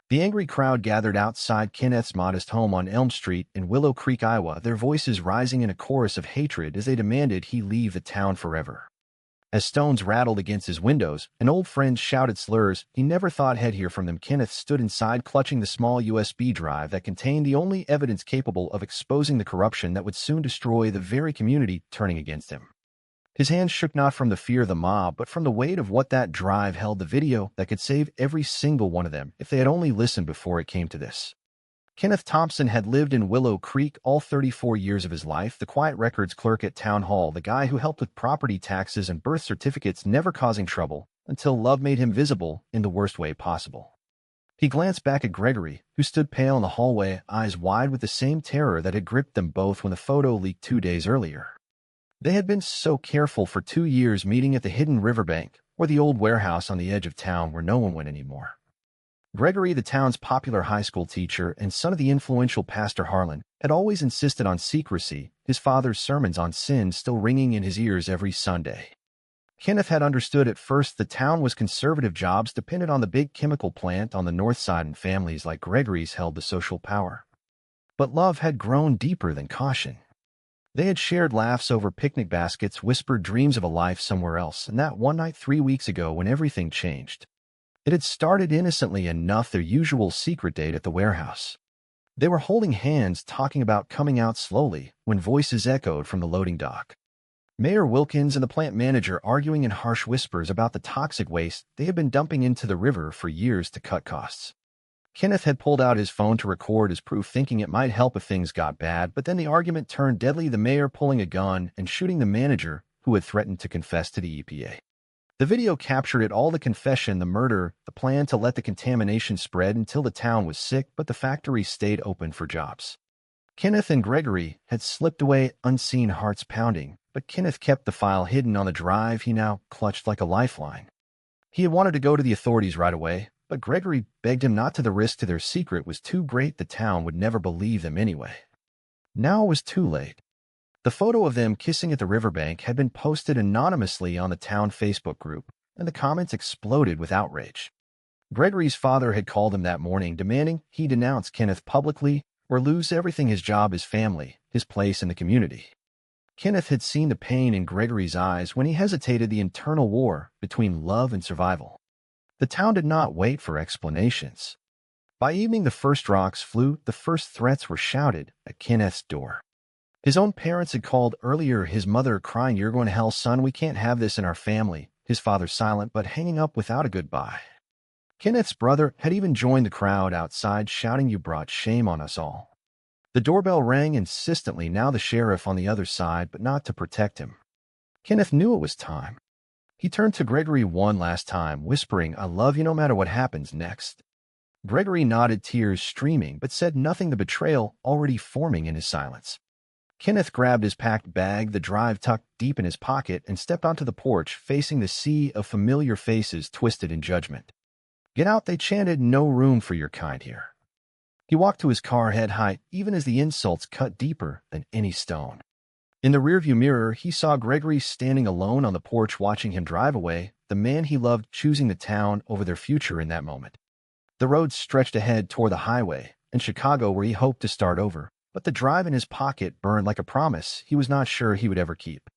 The angry crowd gathered outside Kenneth's modest home on Elm Street in Willow Creek, Iowa, their voices rising in a chorus of hatred as they demanded he leave the town forever. As stones rattled against his windows and old friends shouted slurs he never thought he'd hear from them, Kenneth stood inside clutching the small USB drive that contained the only evidence capable of exposing the corruption that would soon destroy the very community turning against him. His hands shook not from the fear of the mob, but from the weight of what that drive held, the video that could save every single one of them if they had only listened before it came to this. Kenneth Thompson had lived in Willow Creek all 34 years of his life, the quiet records clerk at town hall, the guy who helped with property taxes and birth certificates, never causing trouble until love made him visible in the worst way possible. He glanced back at Gregory, who stood pale in the hallway, eyes wide with the same terror that had gripped them both when the photo leaked 2 days earlier. They had been so careful for 2 years, meeting at the hidden riverbank or the old warehouse on the edge of town where no one went anymore. Gregory, the town's popular high school teacher and son of the influential Pastor Harlan, had always insisted on secrecy, his father's sermons on sin still ringing in his ears every Sunday. Kenneth had understood at first the town was conservative, jobs depended on the big chemical plant on the north side, and families like Gregory's held the social power. But love had grown deeper than caution. They had shared laughs over picnic baskets, whispered dreams of a life somewhere else, and that one night 3 weeks ago when everything changed. It had started innocently enough, their usual secret date at the warehouse. They were holding hands, talking about coming out slowly, when voices echoed from the loading dock. Mayor Wilkins and the plant manager arguing in harsh whispers about the toxic waste they had been dumping into the river for years to cut costs. Kenneth had pulled out his phone to record as proof, thinking it might help if things got bad, but then the argument turned deadly, the mayor pulling a gun and shooting the manager who had threatened to confess to the EPA. The video captured it all, the confession, the murder, the plan to let the contamination spread until the town was sick, but the factory stayed open for jobs. Kenneth and Gregory had slipped away unseen, hearts pounding, but Kenneth kept the file hidden on the drive he now clutched like a lifeline. He had wanted to go to the authorities right away, but Gregory begged him not to. The risk to their secret was too great. The town would never believe them anyway. Now it was too late. The photo of them kissing at the riverbank had been posted anonymously on the town Facebook group, and the comments exploded with outrage. Gregory's father had called him that morning, demanding he denounce Kenneth publicly or lose everything: his job, his family, his place in the community. Kenneth had seen the pain in Gregory's eyes when he hesitated, the internal war between love and survival. The town did not wait for explanations. By evening, the first rocks flew, the first threats were shouted at Kenneth's door. His own parents had called earlier, his mother crying, "You're going to hell, son, we can't have this in our family." His father silent but hanging up without a goodbye. Kenneth's brother had even joined the crowd outside, shouting, "You brought shame on us all." The doorbell rang insistently, now the sheriff on the other side, but not to protect him. Kenneth knew it was time. He turned to Gregory one last time, whispering, "I love you no matter what happens next." Gregory nodded, tears streaming, but said nothing, the betrayal already forming in his silence. Kenneth grabbed his packed bag, the drive tucked deep in his pocket, and stepped onto the porch, facing the sea of familiar faces twisted in judgment. "Get out," they chanted, "no room for your kind here." He walked to his car, head high, even as the insults cut deeper than any stone. In the rearview mirror, he saw Gregory standing alone on the porch, watching him drive away, the man he loved, choosing the town over their future in that moment. The road stretched ahead toward the highway and Chicago, where he hoped to start over, but the drive in his pocket burned like a promise he was not sure he would ever keep.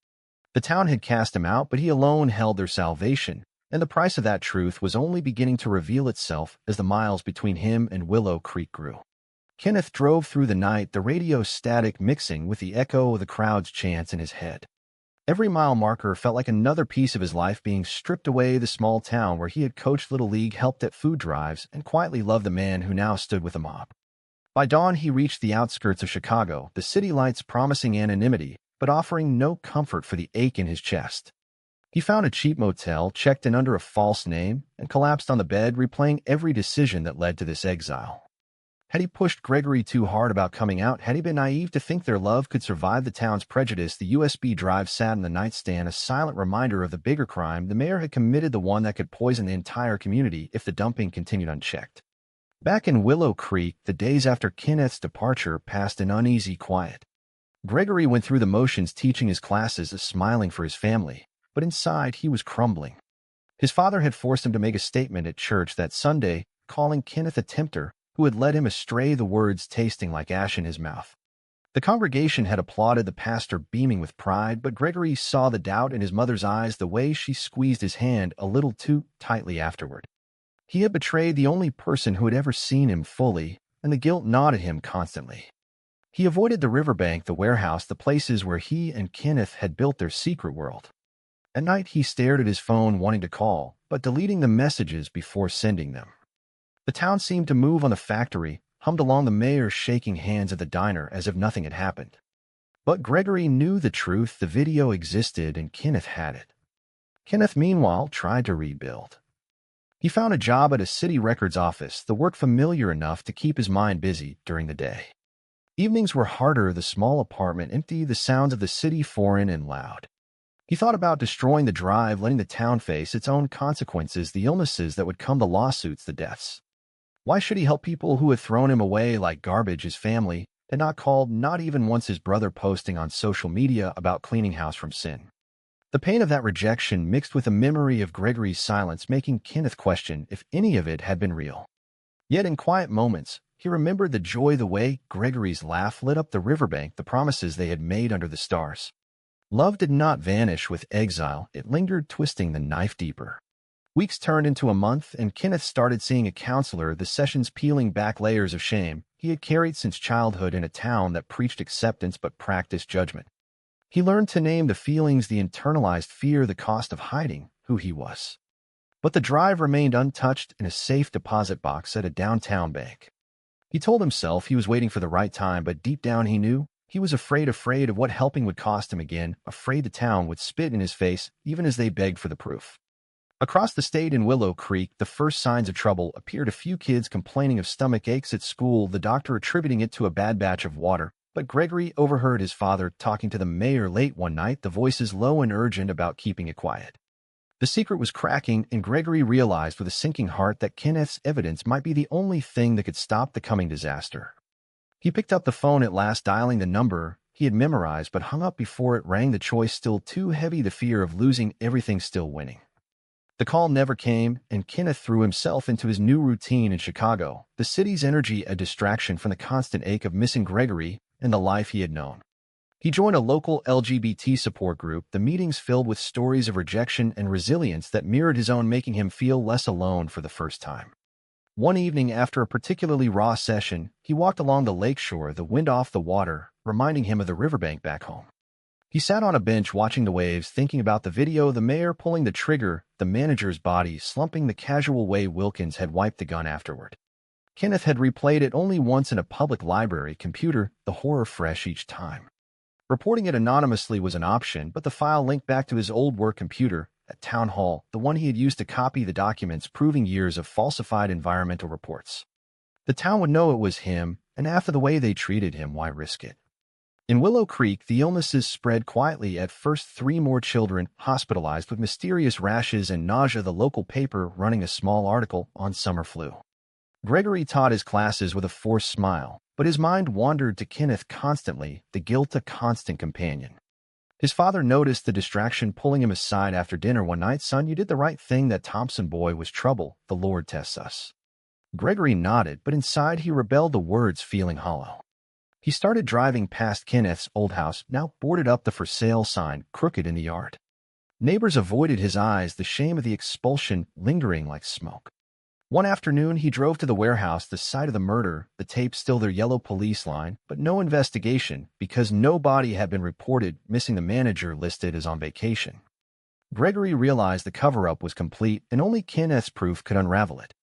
The town had cast him out, but he alone held their salvation, and the price of that truth was only beginning to reveal itself as the miles between him and Willow Creek grew. Kenneth drove through the night, the radio static mixing with the echo of the crowd's chants in his head. Every mile marker felt like another piece of his life being stripped away, the small town where he had coached Little League, helped at food drives, and quietly loved the man who now stood with the mob. By dawn, he reached the outskirts of Chicago, the city lights promising anonymity, but offering no comfort for the ache in his chest. He found a cheap motel, checked in under a false name, and collapsed on the bed, replaying every decision that led to this exile. Had he pushed Gregory too hard about coming out? Had he been naive to think their love could survive the town's prejudice? The USB drive sat in the nightstand, a silent reminder of the bigger crime the mayor had committed, the one that could poison the entire community if the dumping continued unchecked. Back in Willow Creek, the days after Kenneth's departure passed in uneasy quiet. Gregory went through the motions, teaching his classes, smiling for his family, but inside he was crumbling. His father had forced him to make a statement at church that Sunday, calling Kenneth a tempter who had led him astray, the words tasting like ash in his mouth. The congregation had applauded the pastor, beaming with pride, but Gregory saw the doubt in his mother's eyes, the way she squeezed his hand a little too tightly afterward. He had betrayed the only person who had ever seen him fully, and the guilt gnawed at him constantly. He avoided the riverbank, the warehouse, the places where he and Kenneth had built their secret world. At night, he stared at his phone, wanting to call, but deleting the messages before sending them. The town seemed to move on. The factory hummed along, the mayor shaking hands at the diner as if nothing had happened. But Gregory knew the truth. The video existed, and Kenneth had it. Kenneth, meanwhile, tried to rebuild. He found a job at a city records office, the work familiar enough to keep his mind busy during the day. Evenings were harder, the small apartment empty, the sounds of the city foreign and loud. He thought about destroying the drive, letting the town face its own consequences, the illnesses that would come, the lawsuits, the deaths. Why should he help people who had thrown him away like garbage? His family had not called, not even once. His brother posting on social media about cleaning house from sin. The pain of that rejection mixed with a memory of Gregory's silence, making Kenneth question if any of it had been real. Yet in quiet moments, he remembered the joy, the way Gregory's laugh lit up the riverbank, the promises they had made under the stars. Love did not vanish with exile, it lingered, twisting the knife deeper. Weeks turned into a month, and Kenneth started seeing a counselor, the sessions peeling back layers of shame he had carried since childhood in a town that preached acceptance but practiced judgment. He learned to name the feelings, the internalized fear, the cost of hiding who he was. But the drive remained untouched in a safe deposit box at a downtown bank. He told himself he was waiting for the right time, but deep down he knew he was afraid of what helping would cost him again, afraid the town would spit in his face even as they begged for the proof. Across the state in Willow Creek, the first signs of trouble appeared. A few kids complaining of stomach aches at school, the doctor attributing it to a bad batch of water. But Gregory overheard his father talking to the mayor late one night, the voices low and urgent about keeping it quiet. The secret was cracking, and Gregory realized with a sinking heart that Kenneth's evidence might be the only thing that could stop the coming disaster. He picked up the phone at last, dialing the number he had memorized, but hung up before it rang, the choice still too heavy, the fear of losing everything still winning. The call never came, and Kenneth threw himself into his new routine in Chicago, the city's energy a distraction from the constant ache of missing Gregory and the life he had known. He joined a local LGBT support group, the meetings filled with stories of rejection and resilience that mirrored his own, making him feel less alone for the first time. One evening, after a particularly raw session, he walked along the lakeshore, the wind off the water, reminding him of the riverbank back home. He sat on a bench watching the waves, thinking about the video, the mayor pulling the trigger, the manager's body slumping, the casual way Wilkins had wiped the gun afterward. Kenneth had replayed it only once in a public library computer, the horror fresh each time. Reporting it anonymously was an option, but the file linked back to his old work computer at Town Hall, the one he had used to copy the documents proving years of falsified environmental reports. The town would know it was him, and after the way they treated him, why risk it? In Willow Creek, the illnesses spread quietly. At first, 3 more children hospitalized with mysterious rashes and nausea, the local paper running a small article on summer flu. Gregory taught his classes with a forced smile, but his mind wandered to Kenneth constantly, the guilt a constant companion. His father noticed the distraction, pulling him aside after dinner one night. "Son, you did the right thing. That Thompson boy was trouble. The Lord tests us." Gregory nodded, but inside he rebelled, the words feeling hollow. He started driving past Kenneth's old house, now boarded up, the for sale sign crooked in the yard. Neighbors avoided his eyes, the shame of the expulsion lingering like smoke. One afternoon, he drove to the warehouse, the site of the murder, the tape still there, yellow police line, but no investigation because no body had been reported, missing, the manager listed as on vacation. Gregory realized the cover-up was complete, and only Kenneth's proof could unravel it.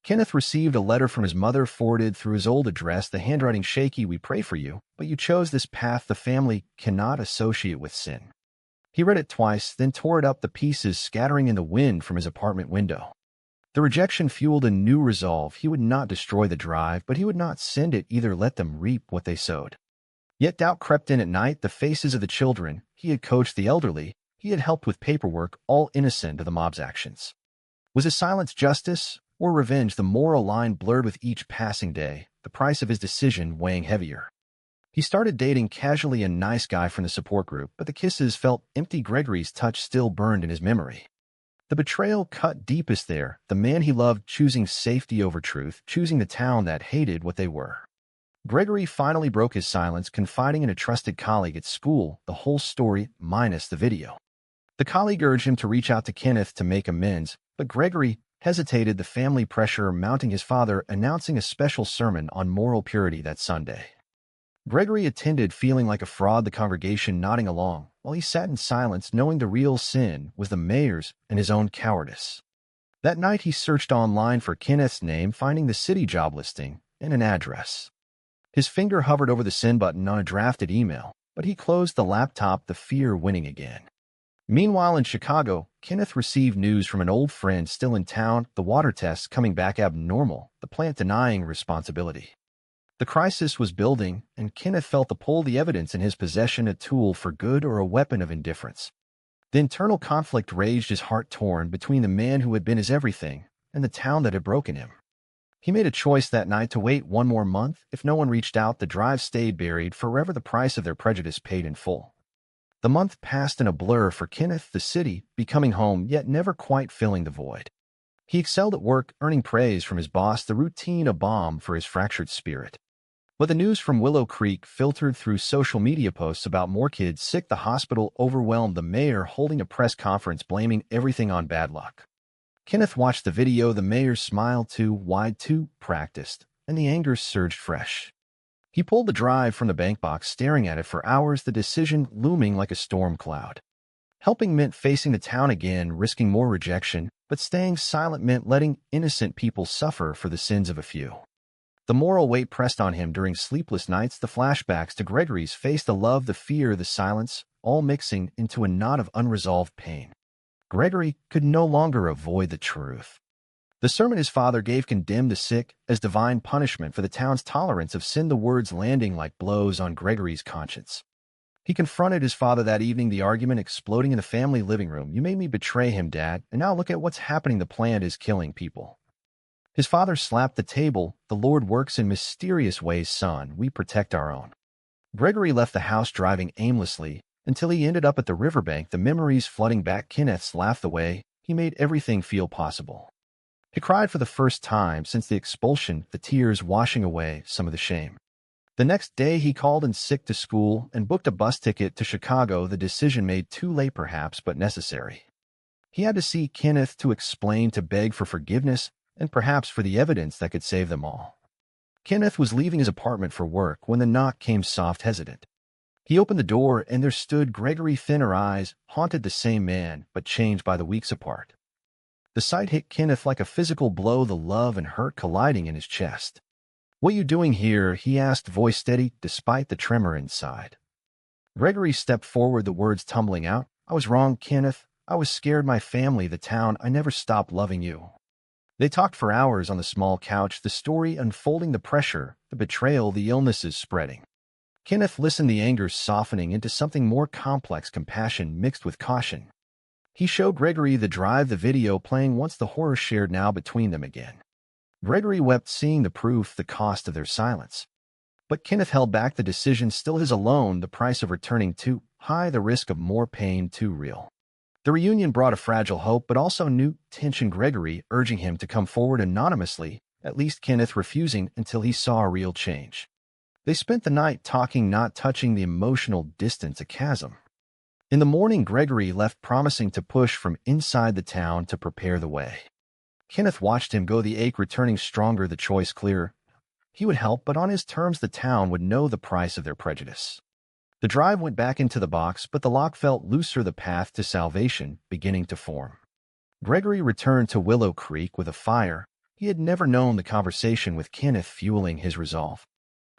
Kenneth received a letter from his mother forwarded through his old address, the handwriting shaky. "We pray for you, but you chose this path the family cannot associate with sin." He read it twice, then tore it up, the pieces scattering in the wind from his apartment window. The rejection fueled a new resolve. He would not destroy the drive, but he would not send it either, let them reap what they sowed. Yet doubt crept in at night, the faces of the children he had coached, the elderly he had helped with paperwork, all innocent of the mob's actions. Was his silence justice or revenge? The moral line blurred with each passing day, the price of his decision weighing heavier. He started dating casually a nice guy from the support group, but the kisses felt empty. Gregory's touch still burned in his memory. The betrayal cut deepest there, the man he loved choosing safety over truth, choosing the town that hated what they were. Gregory finally broke his silence, confiding in a trusted colleague at school the whole story minus the video. The colleague urged him to reach out to Kenneth to make amends, but Gregory hesitated, the family pressure mounting, his father announcing a special sermon on moral purity that Sunday. Gregory attended feeling like a fraud, the congregation nodding along, while he sat in silence knowing the real sin was the mayor's and his own cowardice. That night he searched online for Kenneth's name, finding the city job listing and an address. His finger hovered over the send button on a drafted email, but he closed the laptop, the fear winning again. Meanwhile in Chicago, Kenneth received news from an old friend still in town, the water tests coming back abnormal, the plant denying responsibility. The crisis was building, and Kenneth felt the pull, the evidence in his possession, a tool for good or a weapon of indifference. The internal conflict raged, his heart torn between the man who had been his everything and the town that had broken him. He made a choice that night to wait one more month. If no one reached out, the drive stayed buried forever, the price of their prejudice paid in full. The month passed in a blur for Kenneth, the city becoming home, yet never quite filling the void. He excelled at work, earning praise from his boss, the routine a balm for his fractured spirit. But the news from Willow Creek filtered through social media posts about more kids sick, the hospital overwhelmed, the mayor holding a press conference blaming everything on bad luck. Kenneth watched the video, the mayor's smile too wide, too practiced, and the anger surged fresh. He pulled the drive from the bank box, staring at it for hours, the decision looming like a storm cloud. Helping meant facing the town again, risking more rejection, but staying silent meant letting innocent people suffer for the sins of a few. The moral weight pressed on him during sleepless nights, the flashbacks to Gregory's face, the love, the fear, the silence, all mixing into a knot of unresolved pain. Gregory could no longer avoid the truth. The sermon his father gave condemned the sick as divine punishment for the town's tolerance of sin, the words landing like blows on Gregory's conscience. He confronted his father that evening, the argument exploding in the family living room. "You made me betray him, Dad, and now look at what's happening. The plant is killing people." His father slapped the table. "The Lord works in mysterious ways, son. We protect our own." Gregory left the house driving aimlessly until he ended up at the riverbank, the memories flooding back. Kenneth's laugh, the way he made everything feel possible. He cried for the first time since the expulsion, the tears washing away some of the shame. The next day he called in sick to school and booked a bus ticket to Chicago, the decision made too late perhaps, but necessary. He had to see Kenneth, to explain, to beg for forgiveness, and perhaps for the evidence that could save them all. Kenneth was leaving his apartment for work when the knock came soft, hesitant. He opened the door, and there stood Gregory, thinner eyes, haunted, the same man, but changed by the weeks apart. The sight hit Kenneth like a physical blow, the love and hurt colliding in his chest. "What you doing here?" he asked, voice steady despite the tremor inside. Gregory stepped forward, the words tumbling out. "I was wrong, Kenneth. I was scared, my family, the town. I never stopped loving you." They talked for hours on the small couch, the story unfolding, the pressure, the betrayal, the illnesses spreading. Kenneth listened, the anger softening into something more complex, compassion mixed with caution. He showed Gregory the drive, the video playing once, the horror shared now between them again. Gregory wept, seeing the proof, the cost of their silence. But Kenneth held back, the decision still his alone, the price of returning too high, the risk of more pain too real. The reunion brought a fragile hope, but also new tension, Gregory urging him to come forward anonymously, at least Kenneth refusing until he saw a real change. They spent the night talking, not touching, the emotional distance a chasm. In the morning, Gregory left, promising to push from inside the town to prepare the way. Kenneth watched him go, the ache returning stronger, the choice clear. He would help, but on his terms. The town would know the price of their prejudice. The drive went back into the box, but the lock felt looser, the path to salvation beginning to form. Gregory returned to Willow Creek with a fire. He had never known, the conversation with Kenneth fueling his resolve.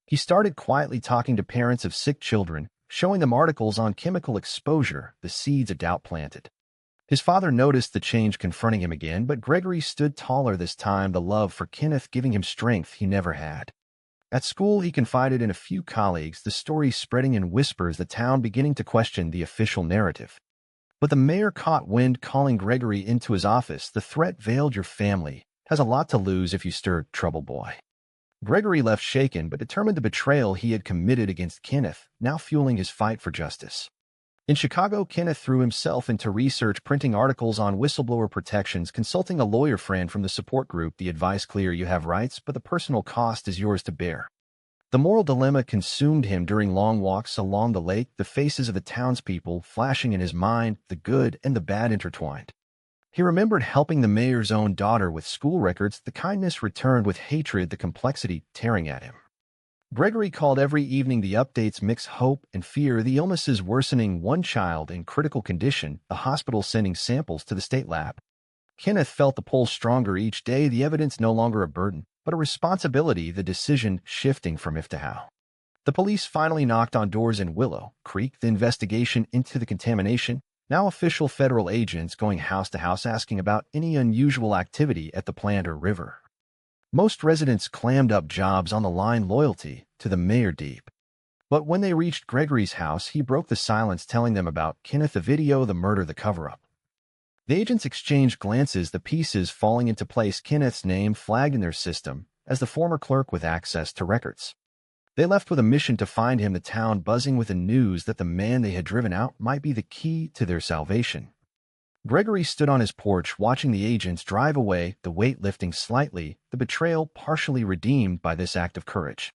He started quietly talking to parents of sick children, showing them articles on chemical exposure, the seeds of doubt planted. His father noticed the change confronting him again, but Gregory stood taller this time, the love for Kenneth giving him strength he never had. At school, he confided in a few colleagues, the story spreading in whispers, the town beginning to question the official narrative. But the mayor caught wind, calling Gregory into his office. "The threat veiled. Your family has a lot to lose if you stir trouble, boy." Gregory left shaken but determined, the betrayal he had committed against Kenneth now fueling his fight for justice. In Chicago, Kenneth threw himself into research, printing articles on whistleblower protections, consulting a lawyer friend from the support group. The advice clear: you have rights, but the personal cost is yours to bear. The moral dilemma consumed him during long walks along the lake, the faces of the townspeople flashing in his mind, the good and the bad intertwined. He remembered helping the mayor's own daughter with school records. The kindness returned with hatred, the complexity tearing at him. Gregory called every evening. The updates mix hope and fear, the illnesses worsening, one child in critical condition, the hospital sending samples to the state lab. Kenneth felt the pull stronger each day, the evidence no longer a burden, but a responsibility, the decision shifting from if to how. The police finally knocked on doors in Willow Creek, the investigation into the contamination, now official federal agents going house to house asking about any unusual activity at the plant or river. Most residents clammed up, jobs on the line, loyalty to the mayor deep. But when they reached Gregory's house, he broke the silence, telling them about Kenneth, the video, the murder, the cover-up. The agents exchanged glances, the pieces falling into place, Kenneth's name flagged in their system as the former clerk with access to records. They left with a mission to find him, the town buzzing with the news that the man they had driven out might be the key to their salvation. Gregory stood on his porch watching the agents drive away, the weight lifting slightly, the betrayal partially redeemed by this act of courage.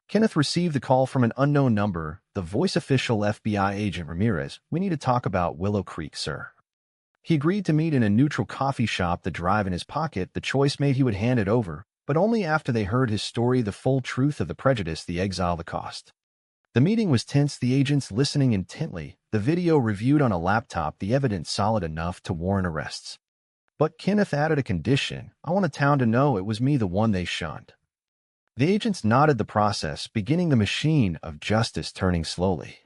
Kenneth received the call from an unknown number, the voice official FBI agent Ramirez. "We need to talk about Willow Creek, sir." He agreed to meet in a neutral coffee shop, the drive in his pocket, the choice made. He would hand it over, but only after they heard his story, the full truth of the prejudice, the exile, the cost. The meeting was tense, the agents listening intently, the video reviewed on a laptop, the evidence solid enough to warrant arrests. But Kenneth added a condition: "I want the town to know it was me, the one they shunned." The agents nodded, the process beginning, the machine of justice turning slowly.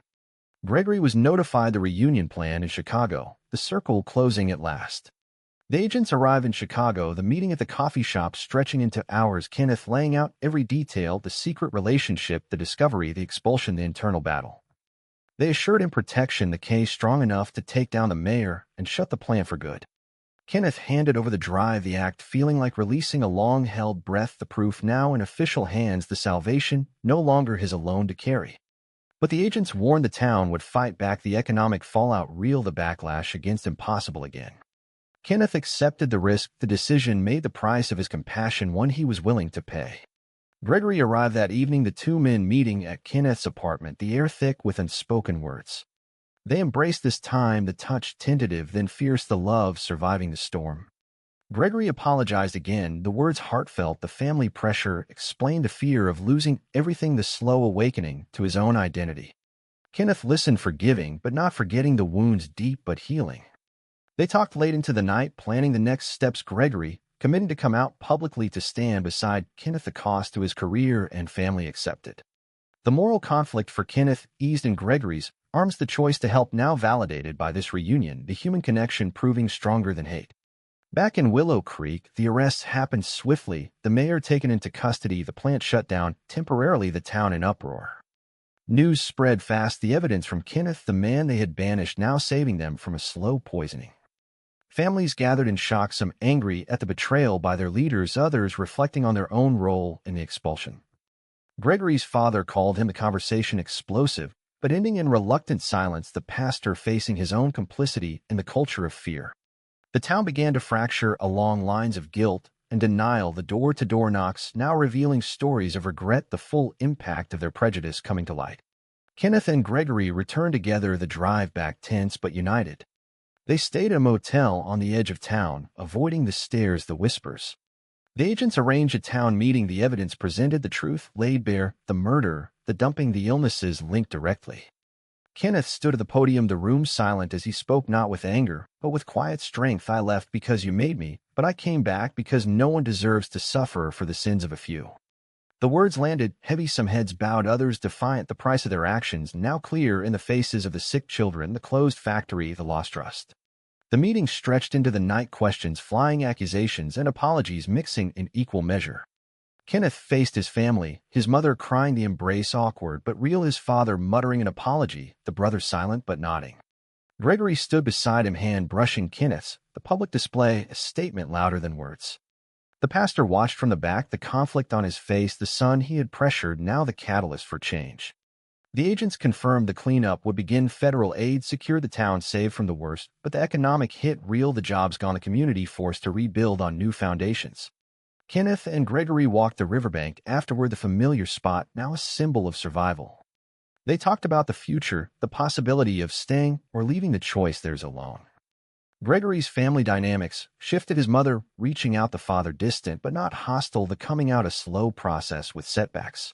Gregory was notified, the reunion plan in Chicago, the circle closing at last. The agents arrive in Chicago, the meeting at the coffee shop stretching into hours, Kenneth laying out every detail, the secret relationship, the discovery, the expulsion, the internal battle. They assured him protection, the case strong enough to take down the mayor and shut the plant for good. Kenneth handed over the drive, the act feeling like releasing a long-held breath, the proof now in official hands, the salvation no longer his alone to carry. But the agents warned the town would fight back, the economic fallout real, the backlash against impossible again. Kenneth accepted the risk, the decision made, the price of his compassion one he was willing to pay. Gregory arrived that evening, the two men meeting at Kenneth's apartment, the air thick with unspoken words. They embraced this time, the touch tentative, then fierce, the love surviving the storm. Gregory apologized again, the words heartfelt, the family pressure explained the fear of losing everything, the slow awakening to his own identity. Kenneth listened, forgiving, but not forgetting, the wounds deep but healing. They talked late into the night, planning the next steps, Gregory committing to come out publicly to stand beside Kenneth, the cost to his career and family accepted. The moral conflict for Kenneth eased in Gregory's arms, the choice to help now validated by this reunion, the human connection proving stronger than hate. Back in Willow Creek, the arrests happened swiftly, the mayor taken into custody, the plant shut down, temporarily the town in uproar. News spread fast, the evidence from Kenneth, the man they had banished, now saving them from a slow poisoning. Families gathered in shock, some angry at the betrayal by their leaders, others reflecting on their own role in the expulsion. Gregory's father called him, the conversation explosive, but ending in reluctant silence, the pastor facing his own complicity in the culture of fear. The town began to fracture along lines of guilt and denial, the door-to-door knocks now revealing stories of regret, the full impact of their prejudice coming to light. Kenneth and Gregory returned together, the drive back tense but united. They stayed at a motel on the edge of town, avoiding the stares, the whispers. The agents arranged a town meeting, the evidence presented, the truth laid bare, the murder, the dumping, the illnesses linked directly. Kenneth stood at the podium, the room silent as he spoke, not with anger, but with quiet strength. "I left because you made me, but I came back because no one deserves to suffer for the sins of a few." The words landed heavy, some heads bowed, others defiant, the price of their actions now clear in the faces of the sick children, the closed factory, the lost trust. The meeting stretched into the night, questions flying, accusations and apologies mixing in equal measure. Kenneth faced his family, his mother crying, the embrace awkward but real, his father muttering an apology, the brother silent but nodding. Gregory stood beside him, hand brushing Kenneth's, the public display a statement louder than words. The pastor watched from the back, the conflict on his face, the son he had pressured now the catalyst for change. The agents confirmed the cleanup would begin federal aid, secure the town saved from the worst, but the economic hit real, the jobs gone, the community forced to rebuild on new foundations. Kenneth and Gregory walked the riverbank afterward, the familiar spot, now a symbol of survival. They talked about the future, the possibility of staying or leaving, the choice theirs alone. Gregory's family dynamics shifted, his mother reaching out, the father distant but not hostile, the coming out a slow process with setbacks.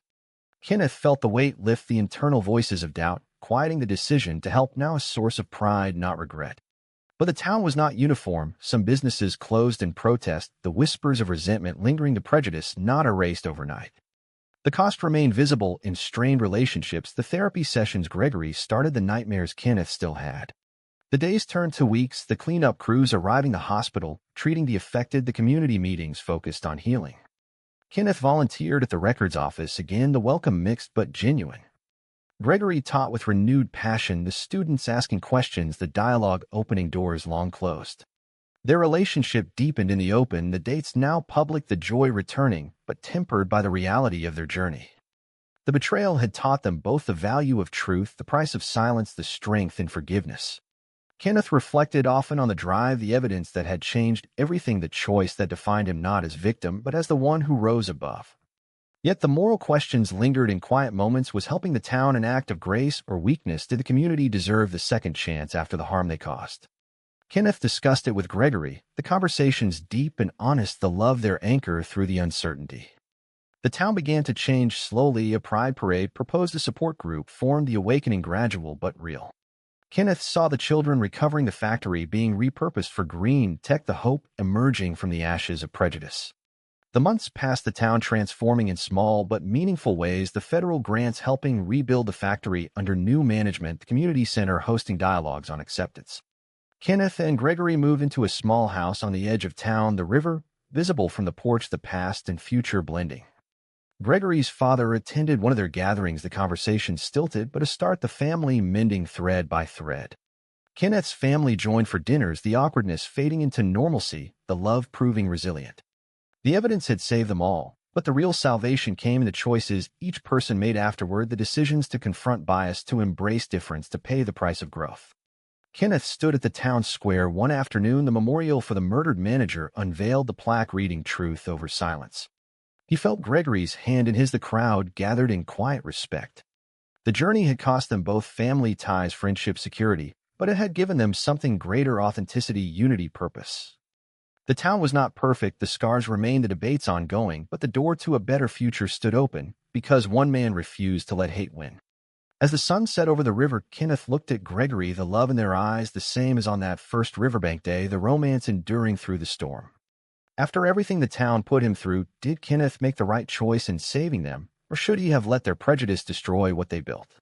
Kenneth felt the weight lift, the internal voices of doubt, quieting the decision to help, now a source of pride, not regret. But the town was not uniform. Some businesses closed in protest, the whispers of resentment lingering, the prejudice not erased overnight. The cost remained visible in strained relationships, the therapy sessions Gregory started, the nightmares Kenneth still had. The days turned to weeks, the cleanup crews arriving, the hospital, treating the affected, the community meetings focused on healing. Kenneth volunteered at the records office again, the welcome mixed but genuine. Gregory taught with renewed passion, the students asking questions, the dialogue opening doors long closed. Their relationship deepened in the open, the dates now public, the joy returning, but tempered by the reality of their journey. The betrayal had taught them both the value of truth, the price of silence, the strength in forgiveness. Kenneth reflected often on the drive, the evidence that had changed everything, the choice that defined him not as victim but as the one who rose above. Yet the moral questions lingered in quiet moments. Was helping the town an act of grace or weakness? Did the community deserve the second chance after the harm they caused? Kenneth discussed it with Gregory, the conversations deep and honest, the love their anchor through the uncertainty. The town began to change slowly. A pride parade proposed, a support group formed, the awakening gradual but real. Kenneth saw the children recovering, the factory being repurposed for green tech, the hope emerging from the ashes of prejudice. The months passed, the town transforming in small but meaningful ways, the federal grants helping rebuild the factory under new management, the community center hosting dialogues on acceptance. Kenneth and Gregory moved into a small house on the edge of town, the river visible from the porch, the past and future blending. Gregory's father attended one of their gatherings, the conversation stilted, but a start, the family mending thread by thread. Kenneth's family joined for dinners, the awkwardness fading into normalcy, the love proving resilient. The evidence had saved them all, but the real salvation came in the choices each person made afterward, the decisions to confront bias, to embrace difference, to pay the price of growth. Kenneth stood at the town square one afternoon, the memorial for the murdered manager unveiled, the plaque reading truth over silence. He felt Gregory's hand in his, the crowd gathered in quiet respect. The journey had cost them both family ties, friendship, security, but it had given them something greater, authenticity, unity, purpose. The town was not perfect, the scars remained, the debates ongoing, but the door to a better future stood open because one man refused to let hate win. As the sun set over the river, Kenneth looked at Gregory, the love in their eyes the same as on that first riverbank day, the romance enduring through the storm. After everything the town put him through, did Kenneth make the right choice in saving them, or should he have let their prejudice destroy what they built?